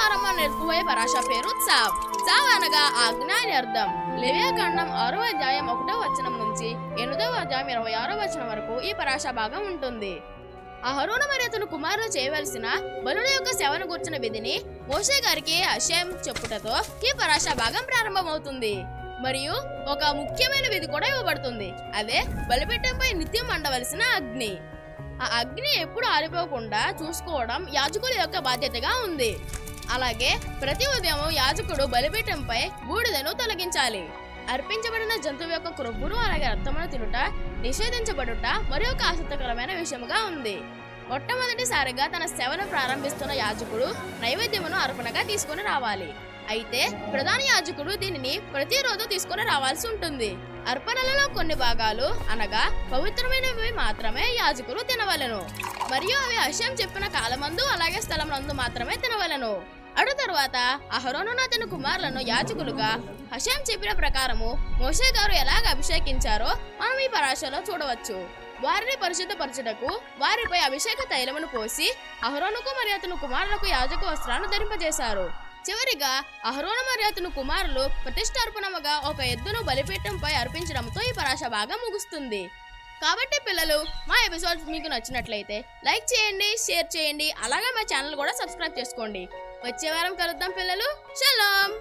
ప్రారంభం నేర్చుకుపోయే పరాశ పేరు చావ్. చావ్ అనగా ఆజ్ఞ అని అర్థం. లేవ్యాకాండం 6వ అధ్యాయం 1వ వచనం నుంచి 8వ అధ్యాయం 26వ వచనం వరకు ఈ పరాశ భాగం ఉంటుంది. అహరోను మరియు అతని కుమారులు చేయవలసిన బలుల యొక్క సేవను కూర్చున్న విధిని మోషే గారికి హషేం చెప్పుటతో ఈ పరాశ భాగం ప్రారంభమవుతుంది. మరియు ఒక ముఖ్యమైన విధి కూడా ఇవ్వబడుతుంది. అదే బలిపీఠంపై నిత్యం మండవలసిన అగ్ని. ఆ అగ్ని ఎప్పుడు ఆరిపోకుండా చూసుకోవడం యాజకుల యొక్క బాధ్యతగా ఉంది. అలాగే ప్రతి ఉదయం యాజకుడు బలిపీఠంపై బూడిదను తొలగించాలి. అర్పించబడిన జంతువు యొక్క క్రొవ్వును అలాగే రక్తమును తినుట నిషేధించబడుట మరియు ఒక ఆసక్తికరమైన విషయముగా ఉంది. మొట్టమొదటిసారిగా తన సేవను ప్రారంభిస్తున్న యాజకుడు నైవేద్యమును అర్పణగా తీసుకుని రావాలి. అయితే ప్రధాన యాజకుడు దీనిని ప్రతిరోజు తీసుకుని రావాల్సి ఉంటుంది. అర్పణలలో కొన్ని భాగాలు అనగా పవిత్రమైనవి మాత్రమే యాజకులు తినవలెను మరియు అవి హషేం చెప్పిన కాలమందు అలాగే స్థలమందు మాత్రమే తినవలెను. అటు తరువాత అహరోను అతని కుమారులను యాజకులుగా హషేం చెప్పిన ప్రకారము మోషే గారు ఎలాగ అభిషేకించారో మనం ఈ పరాశలో చూడవచ్చు. వారిని పరిశుద్ధపరచుటకు వారిపై అభిషేక తైలమును పోసి అహరోనుకు మరియు అతని కుమారులకు యాజక వస్త్రాలను ధరింపజేశారు. చివరిగా అహరోను మరియు అతని కుమారులు ప్రతిష్టార్పణముగా ఒక ఎద్దును బలిపీఠంపై అర్పించడంతో ఈ పరాశ భాగం ముగుస్తుంది. కాబట్టి పిల్లలు, మా ఎపిసోడ్స్ మీకు నచ్చినట్లయితే లైక్ చేయండి, షేర్ చేయండి, అలాగే మా ఛానల్ కూడా సబ్స్క్రైబ్ చేసుకోండి. వచ్చే వారం కలుద్దాం పిల్లలు. షలోమ్.